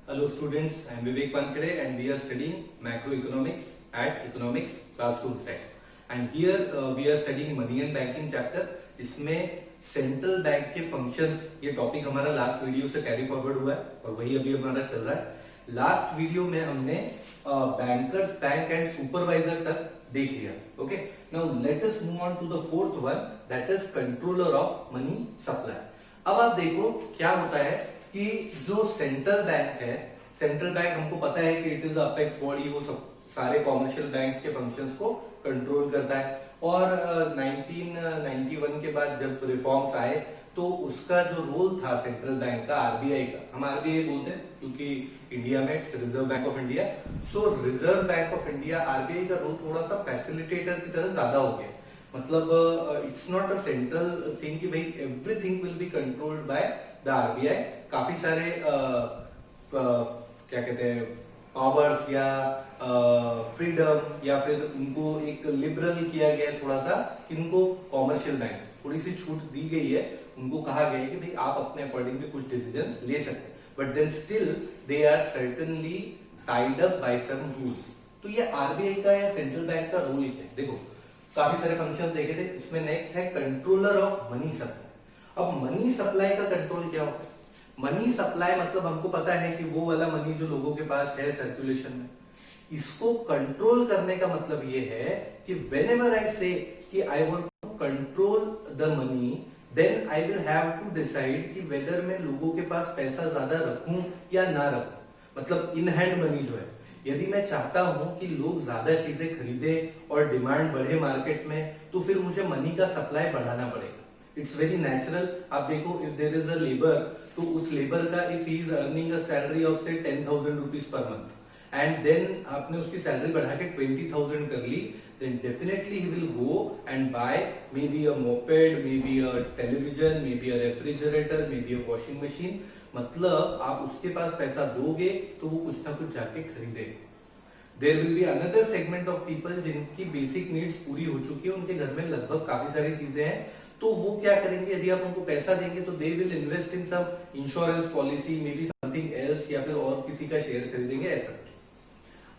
Hello students, I am Vivek Pankade and we are studying macroeconomics at economics classroom style. And here we are studying money and banking chapter. इसमें central bank के functions ये topic हमारा last video से carry forward हुआ है और वही अभी हमारा चल रहा है। लास्ट वीडियो में हमने बैंकर्स बैंक एंड सुपरवाइजर तक देख लिया। Okay, now let us move on to the fourth one, that is controller of money supply. अब आप देखो क्या होता है कि जो सेंट्रल बैंक है, सेंट्रल बैंक हमको पता है कि इट इज अपेक्स बॉडी, वो सब सारे कॉमर्शियल बैंक्स के फंक्शंस को कंट्रोल करता है। और 1991 के बाद जब रिफॉर्म्स आए तो उसका जो रोल था सेंट्रल बैंक का, आरबीआई का, हम आरबीआई बोलते हैं क्योंकि इंडिया में it's reserve bank of India. So reserve bank of India, RBI का रोल थोड़ा सा फैसिलिटेटर की तरह ज्यादा हो गया। मतलब it's not a central thing कि भाई everything will be controlled by the RBI. काफी सारे क्या कहते हैं पावर्स या फ्रीडम या फिर उनको एक लिबरल किया गया थोड़ा सा कि उनको कॉमर्शियल बैंक थोड़ी सी छूट दी गई है। उनको कहा गया है कि भाई आप अपने अकॉर्डिंगली कुछ डिसीजंस ले सकते हैं, but then still they are certainly tied up by some rules. तो ये आरबीआई का या सेंट्रल बैंक का रोल है। देखो काफी सारे फंक्शंस देखे थे, इसमें नेक्स्ट है कंट्रोलर ऑफ मनी सप्लाई। अब मनी सप्लाई का कंट्रोल क्या होता है? मनी सप्लाई मतलब हमको पता है कि वो वाला मनी जो लोगों के पास है सर्कुलेशन में, इसको कंट्रोल करने का मतलब ये है कि व्हेनेवर आई से कि I want to control the money, then I will have to decide कि वेदर मैं लोगों के पास पैसा ज्यादा रखूं या ना रखूं। मतलब इन हैंड मनी जो है, यदि मैं चाहता हूं कि लोग ज्यादा चीजें खरीदे और डिमांड बढ़े मार्केट में, तो फिर मुझे मनी का सप्लाई बढ़ाना पड़ेगा। It's very natural. आप देखो if there is a labour, तो उस लेबर का if he is earning a salary of say 10,000 rupees per month and then आपने उसकी सैलरी बढ़ा के 20,000 कर ली, then definitely he will go and buy maybe a moped, maybe a television, maybe a refrigerator, maybe a washing machine। मतलब आप उसके पास पैसा दोगे तो वो कुछ ना कुछ जाके खरीदेगा। There will be another segment of people जिनकी बेसिक नीड्स पूरी हो चुकी है, उनके घर में लगभग काफी सारी चीजें हैं, तो वो क्या करेंगे? यदि आप उनको पैसा देंगे तो they will invest in some insurance policy, maybe something else, या फिर और किसी का शेयर खरीदेंगे ऐसा।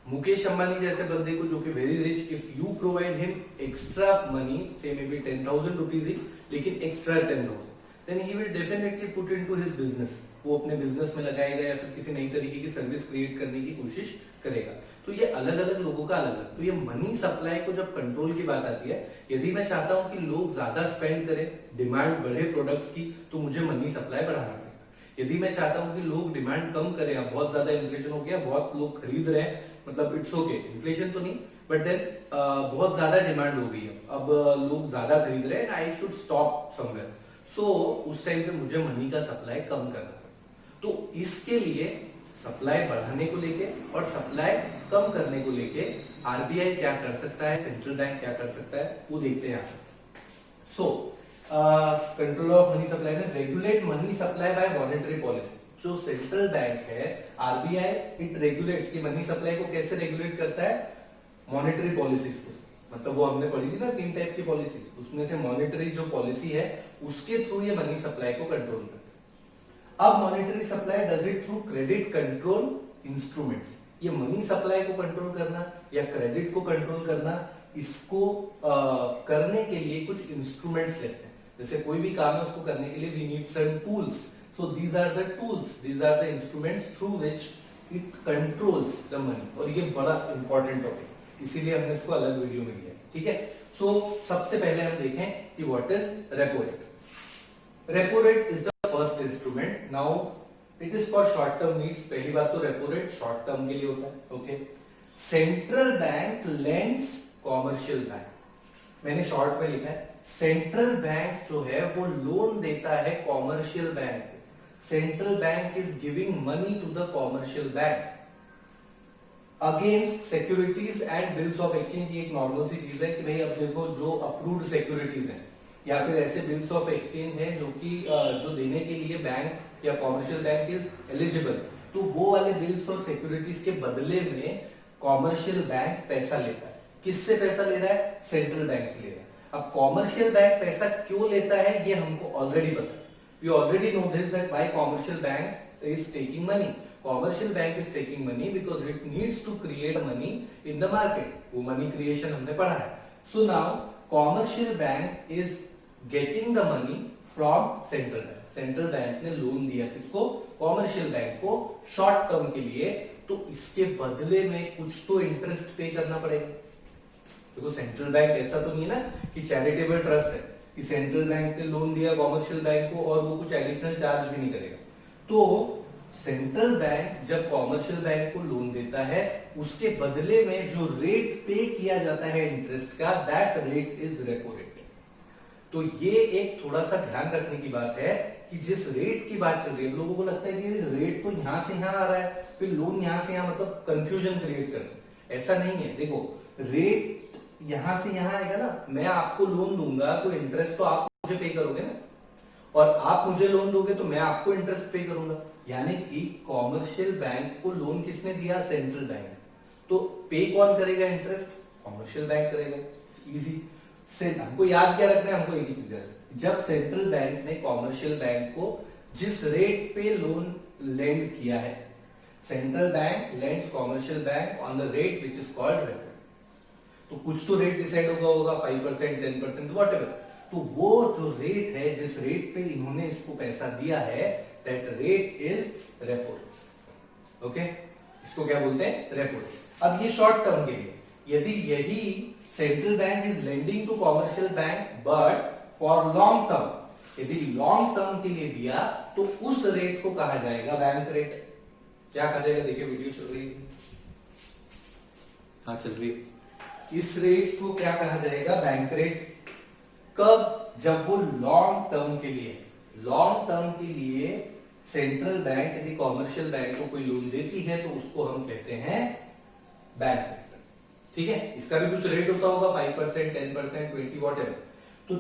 मुकेश अंबानी जैसे बंदे को जो कि very rich, if you provide him extra money, say maybe 10,000 rupees ही, लेकिन extra 10,000, then he will definitely put into his business. वो अपने बिजनेस में लगाएगा या फिर किसी नई तरीके की सर्विस क्रिएट करने की कोशिश करेगा। तो ये अलग अलग लोगों का अलग अलग। तो ये मनी सप्लाई को जब कंट्रोल की बात आती है, यदि मैं चाहता हूं कि लोग ज्यादा स्पेंड करें, डिमांड बढ़े प्रोडक्ट्स की, तो मुझे मनी सप्लाई बढ़ाना पड़ेगा। यदि मैं चाहता हूं कि लोग डिमांड कम करें, अब बहुत ज्यादा इन्फ्लेशन हो गया, बहुत लोग खरीद रहे हैं, मतलब इट्स ओके, इन्फ्लेशन तो नहीं, बट देन बहुत ज्यादा डिमांड हो गई है, अब लोग ज्यादा खरीद रहे हैं, आई शुड स्टॉप समवेयर। सो उस टाइम पे मुझे मनी का सप्लाई कम करना पड़ेगा। तो इसके लिए सप्लाई बढ़ाने को लेके और सप्लाई कम करने को लेके आरबीआई क्या कर सकता है, सेंट्रल बैंक क्या कर सकता है, वो देखते हैं। So control of money supply में regulate money supply by monetary policy. जो सेंट्रल बैंक है आरबीआई, इट रेगुलेट्स कि मनी सप्लाई को कैसे रेगुलेट करता है, मॉनेटरी पॉलिसीज को। मतलब वो हमने पढ़ी थी ना 3 टाइप की पॉलिसीज, उसमें से मॉनेटरी जो पॉलिसी है उसके थ्रू ये मनी सप्लाई को कंट्रोल करता है। अब monetary supply does it through credit control instruments. ये मनी सप्लाई को कंट्रोल करना या क्रेडिट को कंट्रोल करना, इसको करने के लिए कुछ इंस्ट्रूमेंट्स लेते हैं। जैसे कोई भी काम है उसको करने के लिए we need certain tools, so these are the tools, these are the instruments through which it controls the money. और ये बड़ा इंपॉर्टेंट टॉपिक, इसीलिए हमने इसको अलग वीडियो में लिया। ठीक है, सो सबसे पहले हम देखें कि what is repo rate. Repo rate is the first instrument. Now it is for short term needs. पहली बात तो रेपो रेट शॉर्ट टर्म के लिए होता है। Okay, central bank lends commercial bank, मैंने शॉर्ट में लिखा है, सेंट्रल बैंक जो है वो लोन देता है कॉमर्शियल बैंक को। Central bank is giving money to the commercial bank against securities and bills of exchange. ये एक नॉर्मल सी चीज है कि भाई अब देखो जो अप्रूव्ड सिक्योरिटीज हैं या फिर ऐसे बिल्स ऑफ एक्सचेंज हैं जो कि जो देने के लिए बैंक या कॉमर्शियल बैंक इज एलिजिबल, तो वो वाले बिल्स और सिक्योरिटीज के बदले में कॉमर्शियल बैंक पैसा लेता है। किससे पैसा ले रहा है? सेंट्रल बैंक से ले रहा है। अब कॉमर्शियल बैंक पैसा क्यों लेता है ये हमको ऑलरेडी पता है। We already know this that why commercial bank is taking money. Commercial bank is taking money because it needs to create money in the market. वो मनी क्रिएशन हमने पढ़ा है. So now commercial bank is getting the money from central bank. Central bank ने loan दिया किसको? Commercial bank को short term के लिए. तो इसके बदले में कुछ तो इंटरेस्ट पे करना पड़ेगा. देखो सेंट्रल बैंक ऐसा तो नहीं है ना कि चैरिटेबल ट्रस्ट है कि सेंट्रल बैंक ने लोन दिया कॉमर्शियल बैंक को और वो कुछ एडिशनल चार्ज भी नहीं करेगा. तो सेंट्रल बैंक जब कॉमर्शियल बैंक को लोन देता है उसके बदले में जो रेट पे किया जाता है इंटरेस्ट का, that rate is repo rate. तो ये एक थोड़ा सा ध्यान रखने की बात है कि जिस रेट की बात चल रही है, लोगों को लगता है कि रेट तो यहां से यहां आ रहा है, फिर लोन यहां से यहां, मतलब कंफ्यूजन क्रिएट करना. ऐसा नहीं है. देखो रेट यहां से यहां आएगा ना, मैं आपको लोन दूंगा तो इंटरेस्ट तो आप मुझे पे करोगे ना, और आप मुझे लोन दोगे तो मैं आपको इंटरेस्ट पे करूंगा. यानी कि कॉमर्शियल बैंक को लोन किसने दिया? Central bank. तो पे कौन करेगा इंटरेस्ट? कॉमर्शियल बैंक करेगा. इजी से हमको याद क्या रखना है? हमको एक ही चीज है, जब सेंट्रल बैंक ने कॉमर्शियल बैंक को जिस रेट पे लोन लेंड किया है, central bank lends commercial bank on the rate which is called repo. तो कुछ तो रेट डिसाइड होगा 5%, 10%, व्हाटएवर. तो वो जो रेट है, जिस रेट पे इन्होंने इसको पैसा दिया है, that rate is repo. Okay, इसको क्या बोलते हैं? रेपो. अब ये शॉर्ट टर्म के लिए, यदि यही central bank is lending to commercial bank but for long term, यदि लॉन्ग टर्म के लिए दिया तो उस रेट को कहा जाएगा बैंक रेट. क्या कहा जाएगा? देखिए वीडियो चल रही है. हाँ चल रही है. इस रेट को क्या कहा जाएगा? Bank rate. कब? जब वो लॉन्ग टर्म के लिए, लॉन्ग टर्म के लिए सेंट्रल बैंक यदि कॉमर्शियल बैंक को कोई लोन देती है तो उसको हम कहते हैं बैंक रेट. ठीक है, इसका भी कुछ रेट होता होगा, 5%, 10%, 20, व्हाटएवर. तो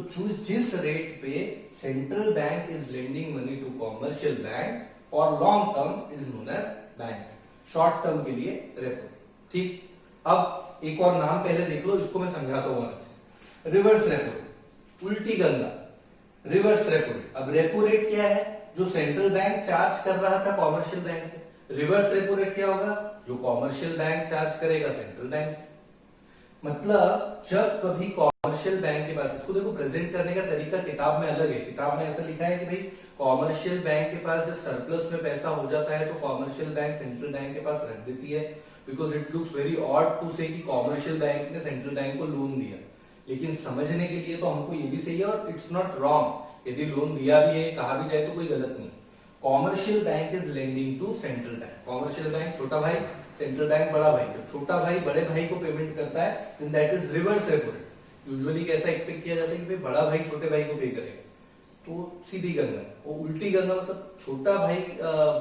जिस रेट पे central bank is lending money to commercial bank for long term is known as bank. Short term के लिए रेपो. ठीक. अब एक और नाम पहले देख लो, इसको मैं समझाता हूं अच्छे. रिवर्स रेपो रेट, उल्टी गंगा. Reverse repo rate. अब रेपो रेट क्या है? जो सेंट्रल बैंक चार्ज कर रहा था कॉमर्शियल बैंक से. रिवर्स रेपो रेट क्या होगा? जो कॉमर्शियल बैंक चार्ज करेगा सेंट्रल बैंक से. मतलब जब कभी कॉमर्शियल बैंक के पास, इसको देखो प्रेजेंट करने का तरीका किताब में अलग है. किताब में ऐसा लिखा है कि भाई कॉमर्शियल बैंक के पास जब सरप्लस में पैसा हो जाता है तो कॉमर्शियल बैंक सेंट्रल बैंक के पास रख देती है, because it looks very odd to say कि कॉमर्शियल बैंक ने सेंट्रल बैंक को लोन दिया. लेकिन समझने के लिए तो हमको ये भी सही है, और इट्स नॉट रॉन्ग. यदि लोन दिया भी है, कहा भी जाए तो कोई गलत नहीं. Commercial bank is lending to central bank. Commercial bank छोटा भाई, सेंट्रल बैंक बड़ा भाई. जब छोटा भाई बड़े भाई को पेमेंट करता है then that is reverse repo rate. Usually कैसा एक्सपेक्ट किया जाता है कि भाई बड़ा भाई छोटे भाई को पे करेगा. तो सीधी गंगा. वो उल्टी गंगा, मतलब छोटा भाई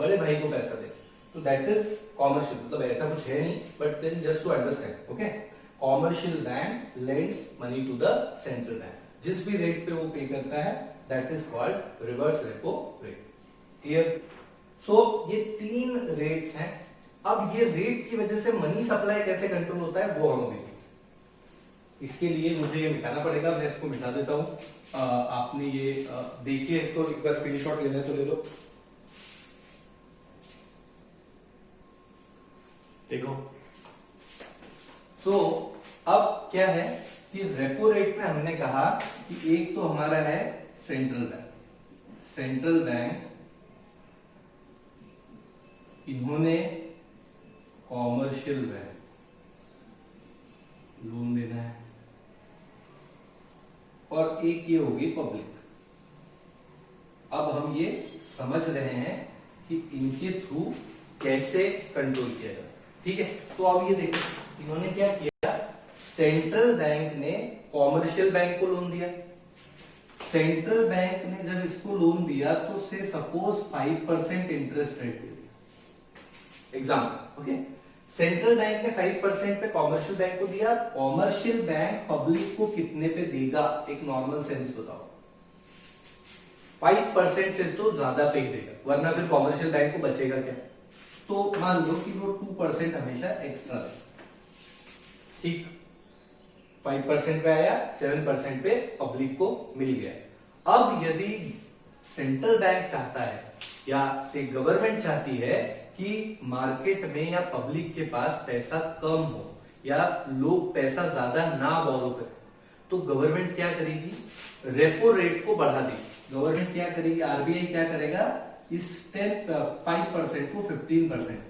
बड़े भाई को पैसा दे. तो दैट इज कॉमर्शियल. मतलब ऐसा कुछ है नहीं, but then just to understand. Okay, commercial bank lends money to the central bank. जिस भी रेट पे वो पे करता है that is called reverse repo rate. Clear? So ये तीन रेट्स हैं. अब ये रेट की वजह से मनी सप्लाई कैसे कंट्रोल होता है वो हम देखेंगे. इसके लिए मुझे ये मिटाना पड़ेगा. मैं इसको मिटा देता हूं. आपने ये देखिए, इसको एक बार स्क्रीनशॉट लेना है तो ले लो. देखो. सो अब क्या है कि रेपो रेट में हमने कहा कि एक तो हमारा है सेंट्रल बैंक. सेंट्रल बैंक इन्होंने कॉमर्शियल बैंक लोन देना है, और एक ये होगी पब्लिक. अब हम ये समझ रहे हैं कि इनके थ्रू कैसे कंट्रोल किया जाए. ठीक है, तो अब ये देखो इन्होंने क्या किया. सेंट्रल बैंक ने कॉमर्शियल बैंक को लोन दिया. सेंट्रल बैंक ने जब इसको लोन दिया तो से सपोज 5% इंटरेस्ट रेट दे दिया. एग्जाम्पल. ओके, सेंट्रल बैंक ने 5% पे कॉमर्शियल बैंक को दिया. कॉमर्शियल बैंक पब्लिक को कितने पे देगा? एक नॉर्मल सेंस बताओ. 5% से तो ज्यादा पे ही देगा, वरना फिर कॉमर्शियल बैंक को बचेगा क्या? तो मान लो कि वो 2% हमेशा एक्स्ट्रा ले. ठीक, 5% पे आया, 7% पे पब्लिक को मिल गया. अब यदि सेंट्रल बैंक चाहता है या से गवर्नमेंट चाहती है कि मार्केट में या पब्लिक के पास पैसा कम हो या लोग पैसा ज्यादा ना बोरो करें, तो गवर्नमेंट क्या करेगी, रेपो रेट को बढ़ा देगी। गवर्नमेंट क्या करेगी, आरबीआई क्या करेगा, इस 5% को 15%,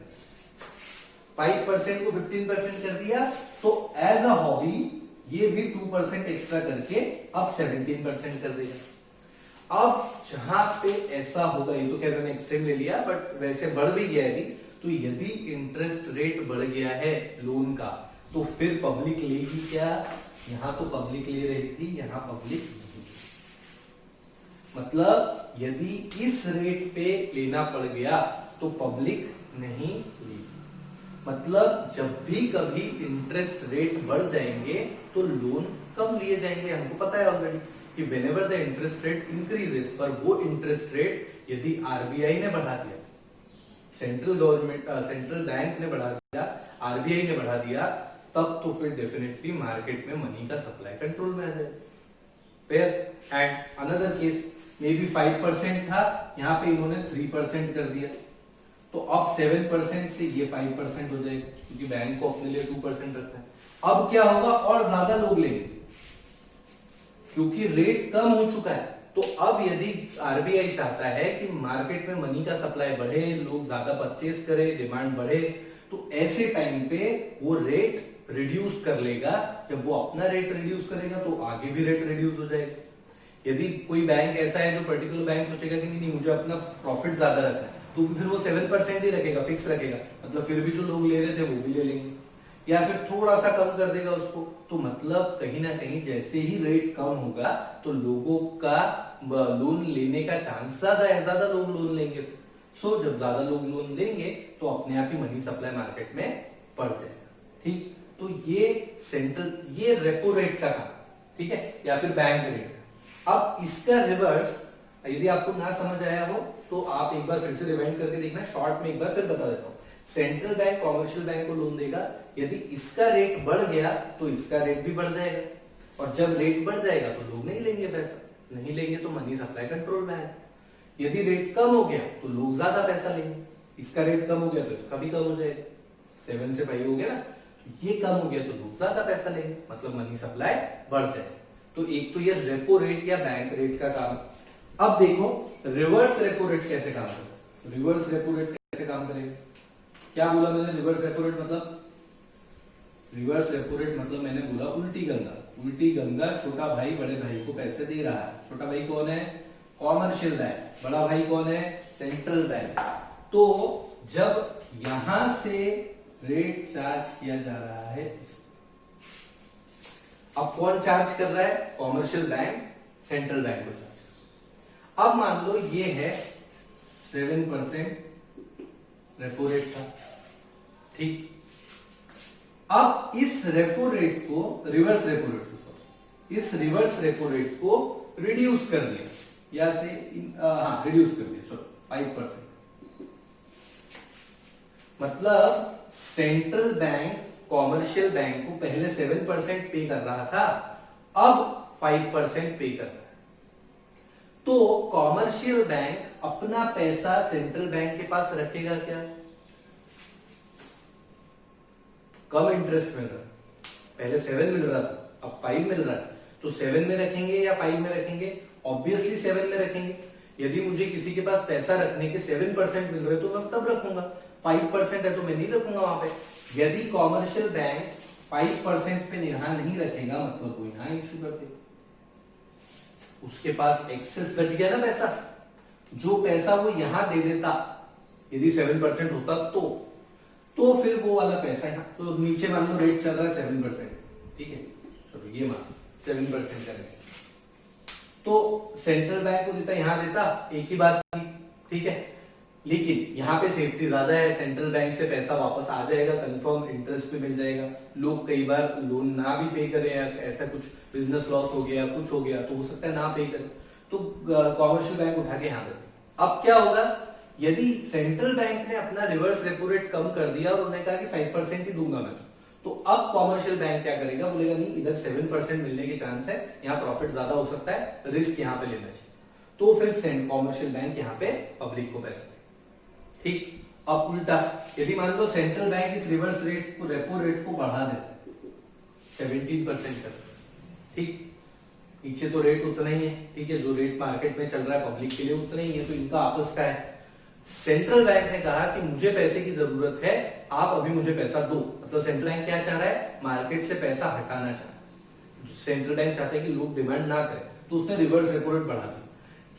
5% को 15% कर दिया, तो एज अ हॉबी ये भी 2% एक्स्ट्रा करके अब 17% कर देगा। अब जहां पे ऐसा होगा, ये तो क्या मैंने एक्सट्रीम ले लिया, बट वैसे बढ़ भी गया है, तो यदि इंटरेस्ट रेट बढ़ गया है लोन का, तो फिर पब्लिक लेगी क्या, यहां तो पब्लिक ले रही थी, यहां पब्लिक नहीं। मतलब यदि इस रेट पे लेना पड़ गया तो पब्लिक नहीं लेगी। मतलब जब भी कभी इंटरेस्ट रेट बढ़ जाएंगे तो लोन कम लिए जाएंगे। हमको पता है ऑलरेडी कि whenever the interest rate increases, पर वो इंटरेस्ट रेट यदि आरबीआई ने बढ़ा दिया, सेंट्रल बैंक ने बढ़ा दिया, आरबीआई ने बढ़ा दिया, तब तो फिर डेफिनेटली मार्केट में मनी का सप्लाई कंट्रोल में आ जाएगा। फिर and another case may be 5% था, यहां पे इन्होंने 3% कर दिया, तो अब 7% से ये 5% हो जाएगा, क्योंकि बैंक को अपने लिए 2% रखना है। अब क्या होगा, और ज्यादा लोग लेंगे क्योंकि रेट कम हो चुका है। तो अब यदि आरबीआई चाहता है कि मार्केट में मनी का सप्लाई बढ़े, लोग ज्यादा परचेस करें, डिमांड बढ़े, तो ऐसे टाइम पे वो रेट रिड्यूस कर लेगा। जब वो अपना रेट रिड्यूस करेगा तो आगे भी रेट रिड्यूस हो जाएगा। यदि कोई बैंक ऐसा है जो पर्टिकुलर बैंक सोचेगा कि नहीं मुझे अपना प्रॉफिट ज्यादा रखना है, तो फिर वो 7% ही रखेगा, फिक्स रखेगा। मतलब फिर भी जो लोग ले रहे थे वो भी ले लेंगे, या फिर थोड़ा सा कम कर देगा उसको। तो मतलब कहीं ना कहीं जैसे ही रेट कम होगा तो लोगों का लोन लेने का चांस ज्यादा है, ज्यादा लोग लोन लेंगे। सो जब ज्यादा लोग लोन लेंगे तो अपने आप ही मनी सप्लाई मार्केट में बढ़ जाएगा। ठीक, तो ये रेपो रेट का काम, ठीक है, या फिर बैंक रेट का। अब इसका रिवर्स यदि आपको ना समझ आया हो तो आप एक बार फिर से रिवाइंड करके देखना, शॉर्ट में एक बार फिर बता देता हूं। सेंट्रल बैंक कॉमर्शियल बैंक को लोन देगा, यदि इसका रेट बढ़ गया तो इसका रेट भी बढ़ जाएगा, और जब रेट बढ़ जाएगा तो लोग नहीं लेंगे पैसा, नहीं लेंगे तो मनी सप्लाई कंट्रोल में आएगा। यदि रेट कम हो गया तो लोग ज्यादा पैसा लेंगे, इसका रेट कम हो गया तो इसका भी कम हो जाएगा, 7 से 5 हो गया ना, ये कम हो गया तो लोग ज्यादा पैसा लेंगे, मतलब मनी सप्लाई बढ़ जाए। तो एक तो ये रेपो रेट या बैंक रेट का काम। अब देखो रिवर्स रेपो रेट कैसे काम करेगा। रिवर्स रेपो रेट कैसे काम करेगा, क्या बोला मैंने, रिवर्स रेपो रेट मतलब, रिवर्स रेपो रेट मतलब मैंने बोला उल्टी गंगा। उल्टी गंगा छोटा भाई बड़े भाई को पैसे दे रहा है। छोटा भाई कौन है, कॉमर्शियल बैंक, बड़ा भाई कौन है, सेंट्रल बैंक। तो जब यहां से रेट चार्ज किया जा रहा है, अब कौन चार्ज कर रहा है, कॉमर्शियल बैंक सेंट्रल बैंक को चार्ज। अब मान लो ये है 7% रेपो रेट था, ठीक। अब इस रेपो रेट को, रिवर्स रेपो रेट को, इस रिवर्स रेपो रेट को रिड्यूस कर दिया, या से रिड्यूस कर दिया 5%। मतलब सेंट्रल बैंक कॉमर्शियल बैंक को पहले 7% पे कर रहा था, अब 5% पे कर रहा है। तो कॉमर्शियल बैंक अपना पैसा सेंट्रल बैंक के पास रखेगा क्या, कम इंटरेस्ट मिल रहा है, पहले 7 मिल रहा था अब 5 मिल रहा है, तो 7 में रखेंगे या 5 में रखेंगे, ऑब्वियसली 7 में रखेंगे। यदि मुझे किसी के पास पैसा रखने के 7% मिल रहे तो मैं तब रखूंगा, 5% है तो मैं नहीं रखूंगा वहां पे। यदि कॉमर्शियल बैंक 5% पे यहां नहीं रखेगा, मतलब वो यहां इश्यू कर देगा, उसके पास एक्सेस बच गया ना पैसा, जो पैसा वो यहां दे देता यदि 7% होता तो फिर वो वाला पैसा है, तो नीचे मान लो रेट चल रहा है 7%, ठीक है, चलो ये मान 7% का रेट, तो सेंट्रल बैंक को देता, यहां देता, एक ही बात थी, ठीक है। लेकिन यहाँ पे सेफ्टी ज्यादा है, सेंट्रल बैंक से पैसा वापस आ जाएगा, कंफर्म इंटरेस्ट पे मिल जाएगा। लोग कई बार लोन ना भी पे करें, ऐसा कुछ बिजनेस लॉस हो गया, कुछ हो गया, तो हो सकता है ना पे करें, तो कॉमर्शियल बैंक उठा के यहाँ देते। अब क्या होगा, यदि सेंट्रल बैंक ने अपना रिवर्स रेपो रेट कम कर दिया और उन्होंने कहा कि 5% ही दूंगा मैं, तो अब कॉमर्शियल बैंक क्या करेगा, बोलेगा नहीं इधर 7% मिलने के चांस है, यहाँ प्रॉफिट ज्यादा हो सकता है, रिस्क यहाँ पे लेना चाहिए। तो फिर कॉमर्शियल बैंक यहाँ पे पब्लिक को पैसा, ठीक। अब उल्टा, यदि मान लो सेंट्रल बैंक इस रिवर्स रेट को, रेपो रेट को बढ़ा देता है 17% कर, ठीक, नीचे तो रेट उतना ही है, ठीक है, जो रेट मार्केट में चल रहा है पब्लिक के लिए उतना ही है, तो इनका आपस का है। सेंट्रल बैंक ने कहा कि मुझे पैसे की जरूरत है, आप अभी मुझे पैसा दो, मतलब सेंट्रल बैंक क्या चाह रहा है, मार्केट से पैसा हटाना चाह रहा है। सेंट्रल बैंक चाहता है कि लोग डिमांड ना करें, तो उसने रिवर्स रेपो रेट बढ़ा दी।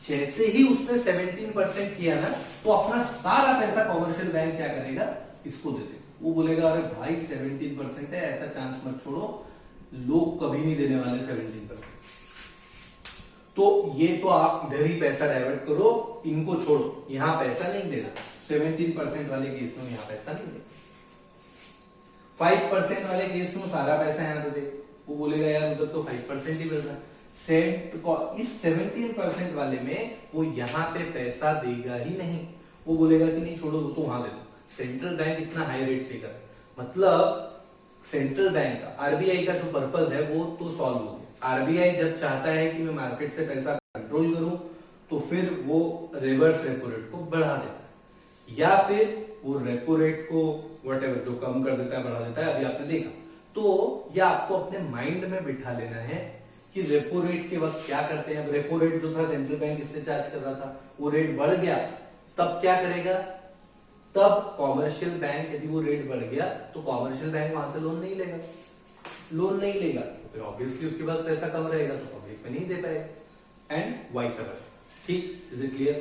जैसे ही उसने 17% किया ना, तो अपना सारा पैसा कॉमर्शियल बैंक क्या करेगा, इसको दे दे। वो बोलेगा अरे भाई 17% है, ऐसा चांस मत छोड़ो, लोग कभी नहीं देने वाले 17%, तो ये तो आप इधर ही पैसा डाइवर्ट करो, इनको छोड़ो, यहां पैसा नहीं देना। 17% वाले केस में यहां पैसा नहीं देना, 5% वाले केस में सारा पैसा यहां दे दे। वो बोलेगा यार उधर तो 5% ही मिल रहा है, इस 17% वाले में वो यहां पे पैसा देगा ही नहीं। वो बोलेगा कि नहीं छोड़ो, वो तो वहां दे दो। सेंट्रल बैंक इतना हाई रेट पे कर, मतलब सेंट्रल बैंक का, आरबीआई का जो पर्पस है वो तो सॉल्व हो गया। आरबीआई जब चाहता है कि मैं मार्केट से पैसा कंट्रोल करूं, तो फिर वो रिवर्स रेपो रेट को बढ़ा देता है, या फिर वो रेपो रेट को व्हाटएवर जो कम कर देता है, बढ़ा देता है, अभी आपने देखा। तो ये आपको अपने माइंड में बिठा लेना है कि रेपो रेट के वक्त क्या करते हैं। रेपो रेट जो था सेंट्रल बैंक इससे चार्ज कर रहा था, वो रेट बढ़ गया, तब क्या करेगा, तब कॉमर्शियल बैंक, यदि वो रेट बढ़ गया तो कॉमर्शियल बैंक वहां से लोन नहीं लेगा, लोन नहीं लेगा तो फिर ऑब्वियसली उसके पास पैसा कम रहेगा, तो पब्लिक में नहीं दे पाएगा, एंड वाइस वर्सा। ठीक, इज इट क्लियर।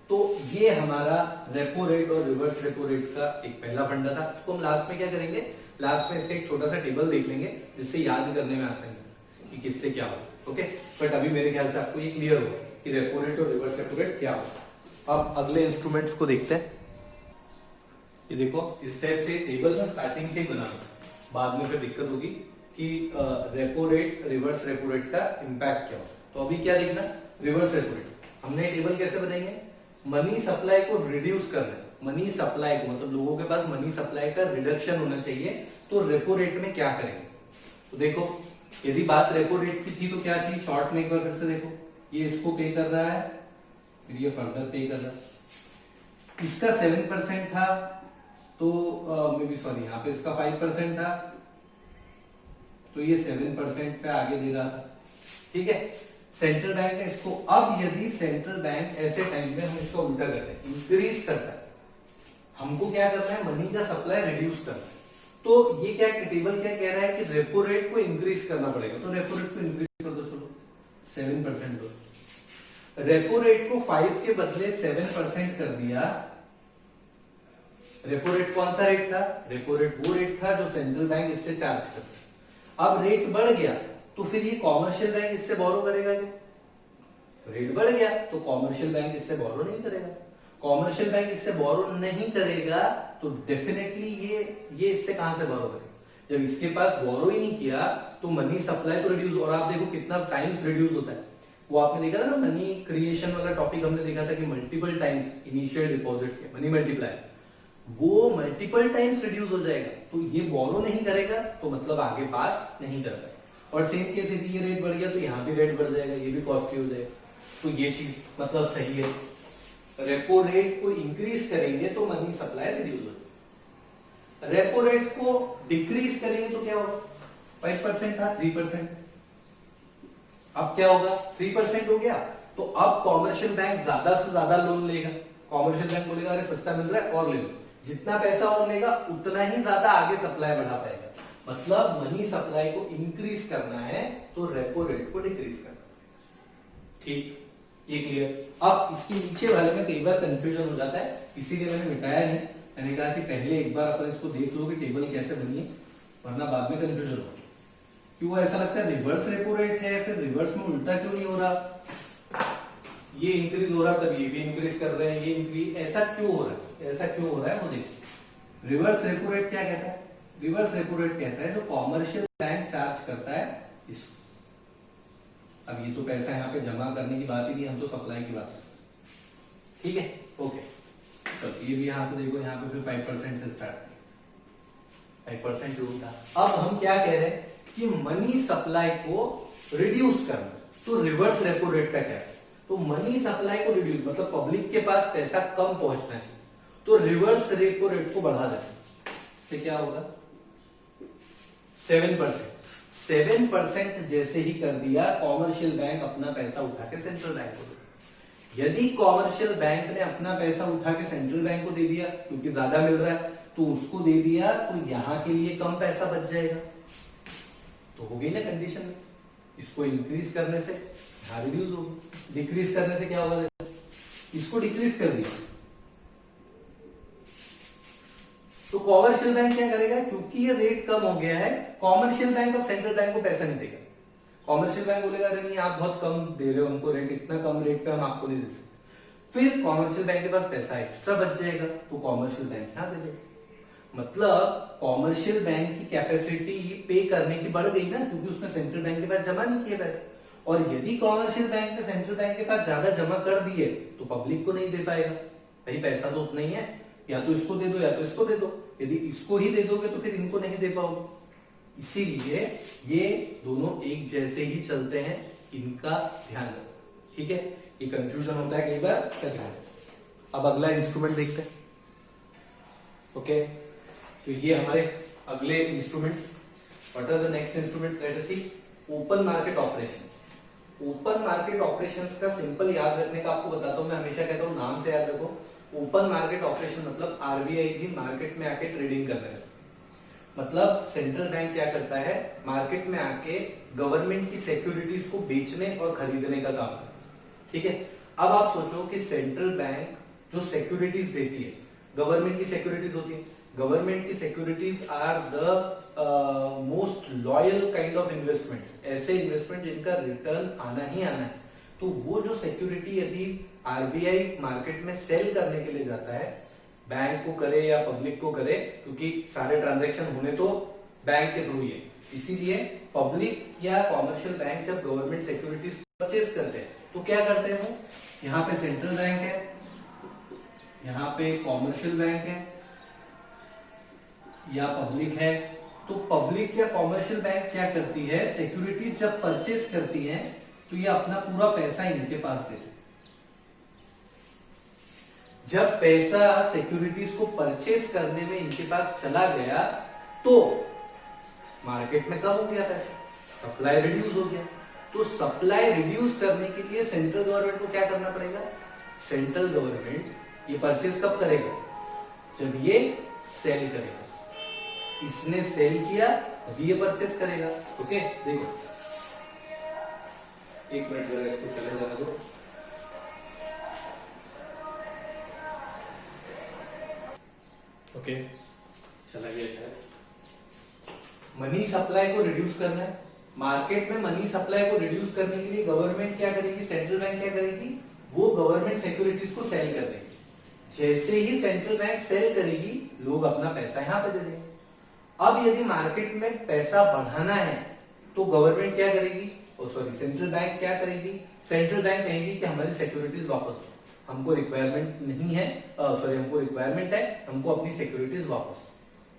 तो ये हमारा रेपो रेट और रिवर्स रेपो रेट का एक पहला फंडा था। इसको हम लास्ट में क्या करेंगे, लास्ट में इसका एक छोटा सा टेबल देख लेंगे, जिससे याद करने में आसानी कि किससे क्या होगा। ओके, बट अभी मेरे ख्याल से आपको ये क्लियर होगा कि रेपो रेट और रिवर्स रेपो रेट क्या होगा। अब अगले इंस्ट्रूमेंट्स को देखते हैं। ये देखो, इस टाइप से टेबल ना स्टार्टिंग से ही बनाना, बाद में फिर दिक्कत होगी कि repo rate reverse repo rate का इंपैक्ट क्या होगा। तो अभी क्या लिखना, रिवर्स रेपो रेट। हमने टेबल कैसे बनाएंगे, मनी सप्लाई को रिड्यूस करना है, मनी सप्लाई को, मतलब लोगों के पास मनी सप्लाई का रिडक्शन होना चाहिए, तो रेपो रेट में क्या करेंगे। तो देखो, यदि बात रेपो रेट की थी तो क्या थी, शॉर्ट में एक बार फिर से देखो, ये इसको पे कर रहा है, फिर ये फर्दर पे कर रहा है। इसका 7% था, तो मे बी सॉरी, यहाँ पे इसका 5% था, तो ये 7% पे आगे दे रहा था। ठीक है, सेंट्रल बैंक ने इसको, अब यदि सेंट्रल बैंक ऐसे टाइम में हम इसका उल्टा करते हैं, इंक्रीज करता है, हमको क्या करना है, मनी का सप्लाई रिड्यूस करना है, तो ये क्या टेबल क्या कह रहा है कि रेपो रेट को इंक्रीज करना पड़ेगा, तो रेपो रेट को इंक्रीज कर दो, चलो 7% दो। रेपो रेट को 5 के बदले 7% कर दिया। रेपो रेट कौन सा रेट था, रेपो रेट वो रेट था जो सेंट्रल बैंक इससे चार्ज करता। अब रेट बढ़ गया तो फिर ये कॉमर्शियल बैंक इससे बोरो करेगा क्या, रेट बढ़ गया तो कॉमर्शियल बैंक इससे बोरो नहीं करेगा। कॉमर्शियल बैंक इससे बोरो नहीं करेगा तो डेफिनेटली ये इससे कहां से बोरो करेगा, जब इसके पास बोरो ही नहीं किया तो मनी सप्लाई तो रिड्यूस, और आप देखो कितना टाइम्स रिड्यूस होता है। वो आपने देखा ना मनी क्रिएशन वाला टॉपिक हमने देखा था कि मल्टीपल टाइम्स इनिशियल डिपॉजिट के मनी मल्टीप्लाई, वो मल्टीपल टाइम्स रिड्यूस हो जाएगा, तो ये बोरो नहीं करेगा तो मतलब आगे पास नहीं कर पाएगा। और सेम केस यदि ये रेट बढ़ गया तो यहाँ भी रेट बढ़ जाएगा, ये भी कॉस्टली हो जाएगा, तो ये चीज मतलब सही है। रेपो रेट को इंक्रीज करेंगे तो मनी सप्लाई रिड्यूस हो जाएगी, रेपो रेट को डिक्रीज करेंगे तो क्या होगा, 5% था 3%, अब क्या होगा 3% हो गया, तो अब कॉमर्शियल बैंक ज्यादा से ज्यादा लोन लेगा। कॉमर्शियल बैंक बोलेगा अरे सस्ता मिल रहा है और ले लो, जितना पैसा और लेगा उतना ही ज्यादा आगे सप्लाई बढ़ा पाएगा, मतलब मनी सप्लाई को इंक्रीज करना है तो रेपो रेट को डिक्रीज करना है। ठीक, ये क्लियर। अब इसके नीचे वाले में कई बार कंफ्यूजन हो जाता है, इसीलिए मैंने मिटाया नहीं, मैंने कहा कि पहले एक बार अपन इसको देख लो कि टेबल कैसे बनी है, वरना बाद में कंफ्यूजन हो। क्यों ऐसा लगता है रिवर्स रेपो रेट है, फिर रिवर्स में उल्टा क्यों नहीं हो रहा, ये इंक्रीज हो रहा तब ये भी इंक्रीज कर रहे हैं, ये इंक्रीज, ऐसा क्यों हो रहा है, ऐसा क्यों हो रहा है वो देखिए। रिवर्स रेपो रेट क्या कहता है, रिवर्स रेपो रेट कहता है जो कॉमर्शियल बैंक चार्ज करता है इसको। अब ये तो पैसा यहाँ पे जमा करने की बात ही नहीं, हम तो सप्लाई की बात, ठीक है, ओके। चलो ये भी यहाँ से देखो, यहाँ पे फिर 5% से स्टार्ट किया, 5% रूल था। अब हम क्या कह रहे हैं कि मनी सप्लाई को रिड्यूस करना, तो रिवर्स रेपो रेट का क्या है, तो मनी सप्लाई को रिड्यूस मतलब पब्लिक के पास पैसा कम पहुंचना चाहिए, तो रिवर्स रेपो रेट को बढ़ा देते, इससे क्या होगा 7%। 7% जैसे ही कर दिया, कॉमर्शियल बैंक अपना पैसा उठा के सेंट्रल बैंक को दे दिया। यदि कॉमर्शियल बैंक ने अपना पैसा उठा के सेंट्रल बैंक को दे दिया क्योंकि ज्यादा मिल रहा है तो उसको दे दिया, तो यहां के लिए कम पैसा बच जाएगा, तो हो गई ना कंडीशन में। इसको इंक्रीज करने से यहां रिड्यूस होगी, डिक्रीज करने से क्या होगा, इसको डिक्रीज कर दिया तो कॉमर्शियल बैंक क्या करेगा, क्योंकि ये रेट कम हो गया है, कॉमर्शियल बैंक अब सेंट्रल बैंक को पैसा नहीं देगा। कॉमर्शियल बैंक बोलेगा अरे नहीं आप बहुत कम दे रहे हो हमको रेट, इतना कम रेट पे हम आपको नहीं दे सकते। फिर कॉमर्शियल बैंक के पास पैसा एक्स्ट्रा बच जाएगा तो कॉमर्शियल बैंक यहां दे देगा। मतलब कॉमर्शियल बैंक की कैपेसिटी पे करने की बढ़ गई ना, क्योंकि उसने सेंट्रल बैंक के पास जमा नहीं किए पैसे। और यदि कॉमर्शियल बैंक ने सेंट्रल बैंक के पास ज्यादा जमा कर दिए तो पब्लिक को नहीं दे पाएगा, भाई पैसा तो उतना ही है, या तो इसको दे दो या तो इसको दे दो। यदि इसको ही दे दोगे तो फिर इनको नहीं दे पाओगे। इसीलिए ये दोनों एक जैसे ही चलते हैं, इनका ध्यान रखो, ठीक है। ये कंफ्यूजन होता है कई बार, इसका ध्यान रखो। अब अगला इंस्ट्रूमेंट देखते हैं, ओके। तो ये हमारे अगले instruments. What are the next instruments, let us see. Open market operations. Open market operations का सिंपल याद रखने का आपको बताता हूं, मैं हमेशा कहता हूं नाम से याद रखो। ओपन मार्केट ऑपरेशन मतलब आरबीआई भी मार्केट में आके ट्रेडिंग करने लगती है। मतलब सेंट्रल बैंक क्या करता है, मार्केट में आके गवर्नमेंट की सिक्योरिटीज को बेचने और खरीदने का काम करता है, ठीक है। अब आप सोचो कि सेंट्रल बैंक जो सिक्योरिटीज देती है, गवर्नमेंट की सिक्योरिटीज होती है, गवर्नमेंट की securities are the most loyal kind of investment, ऐसे इन्वेस्टमेंट जिनका रिटर्न आना ही आना है। तो वो जो सिक्योरिटी यदि आरबीआई मार्केट में सेल करने के लिए जाता है, बैंक को करे या पब्लिक को करे, क्योंकि सारे ट्रांजैक्शन होने तो बैंक के थ्रू ही है, इसीलिए पब्लिक या कॉमर्शियल बैंक जब गवर्नमेंट सिक्योरिटीज परचेज करते हैं तो क्या करते हैं वो, यहाँ पे सेंट्रल बैंक है, यहाँ पे कॉमर्शियल बैंक है या पब्लिक है, तो पब्लिक या कॉमर्शियल बैंक क्या करती है, सिक्योरिटी जब परचेज करती है तो ये अपना पूरा पैसा इनके पास देते। जब पैसा सिक्योरिटीज को परचेज करने में इनके पास चला गया तो मार्केट में कम हो गया पैसा, सप्लाई रिड्यूस हो गया। तो सप्लाई रिड्यूस करने के लिए सेंट्रल गवर्नमेंट को क्या करना पड़ेगा, सेंट्रल गवर्नमेंट ये परचेज कब करेगा, जब ये सेल करेगा। इसने सेल किया अभी ये परचेज करेगा, ओके। देखो एक मिनट जरा इसको चले जाने दो। ओके चला गया शायद। मनी सप्लाई को रिड्यूस करना है, मार्केट में मनी सप्लाई को रिड्यूस करने के लिए गवर्नमेंट क्या करेगी, सेंट्रल बैंक क्या करेगी, वो गवर्नमेंट सिक्योरिटीज को सेल कर देगी। जैसे ही सेंट्रल बैंक सेल करेगी लोग अपना पैसा यहां पे दे देंगे। अब यदि मार्केट में पैसा बढ़ाना है तो गवर्नमेंट क्या करेगी, सॉरी सेंट्रल बैंक क्या करेगी, सेंट्रल बैंक कहेगी कि हमारी सिक्योरिटीज वापस दो, हमको रिक्वायरमेंट नहीं है, सॉरी हमको रिक्वायरमेंट है, हमको अपनी सिक्योरिटीज वापस,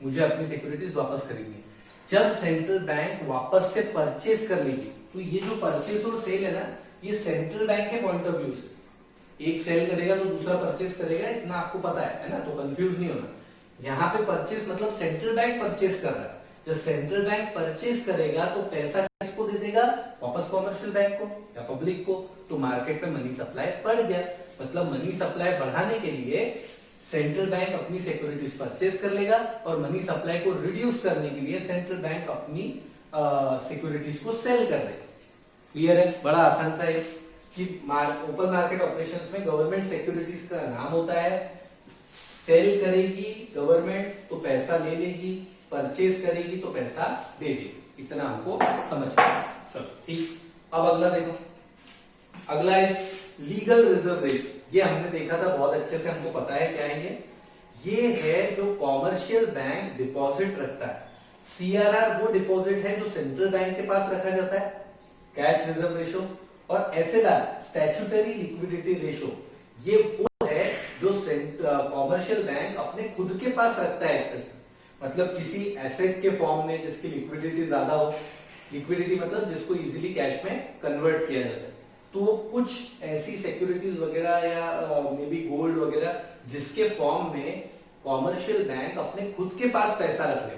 मुझे अपनी सिक्योरिटीज वापस खरीदनी है। जब सेंट्रल बैंक वापस से परचेज कर लेगी तो ये जो परचेज और सेल है ना, ये सेंट्रल बैंक के पॉइंट ऑफ व्यू से, एक सेल करेगा तो दूसरा परचेज करेगा, इतना आपको पता है ना, तो कंफ्यूज नहीं होना। यहाँ पे परचेज मतलब सेंट्रल बैंक परचेज कर रहा है, जब सेंट्रल बैंक परचेज करेगा तो पैसा किसको दे देगा, वापस कॉमर्शियल बैंक को या पब्लिक को, तो मार्केट में मनी सप्लाई बढ़ गया। मतलब मनी सप्लाई बढ़ाने के लिए सेंट्रल बैंक अपनी सिक्योरिटीज परचेज कर लेगा और मनी सप्लाई को रिड्यूस करने के लिए सेंट्रल बैंक अपनी सिक्योरिटीज को सेल कर देगा। क्लियर है, बड़ा आसान सा है कि ओपन मार्केट ऑपरेशंस में गवर्नमेंट सिक्योरिटीज का नाम होता है, सेल करेगी गवर्नमेंट तो पैसा ले लेगी, परचेज करेगी तो पैसा दे देगी, इतना हमको समझना। चलो ठीक, अब अगला देखो, अगला है लीगल रिजर्व रेट। ये हमने देखा था बहुत अच्छे से, हमको पता है क्या है ये है जो कॉमर्शियल बैंक डिपॉजिट रखता है। सीआरआर वो डिपॉजिट है जो सेंट्रल बैंक के पास रखा जाता है, कैश रिजर्व रेशो, और एसएलआर स्टैट्यूटरी लिक्विडिटी रेशो, ये वो है जो कॉमर्शियल बैंक अपने खुद के पास रखता है एक्सेस, मतलब किसी एसेट के फॉर्म में जिसकी लिक्विडिटी ज्यादा हो, लिक्विडिटी मतलब जिसको इजीली कैश में कन्वर्ट किया जा सके, तो वो कुछ ऐसी सिक्योरिटीज वगैरह या मे बी गोल्ड वगैरह जिसके फॉर्म में कॉमर्शियल बैंक अपने खुद के पास पैसा रख ले,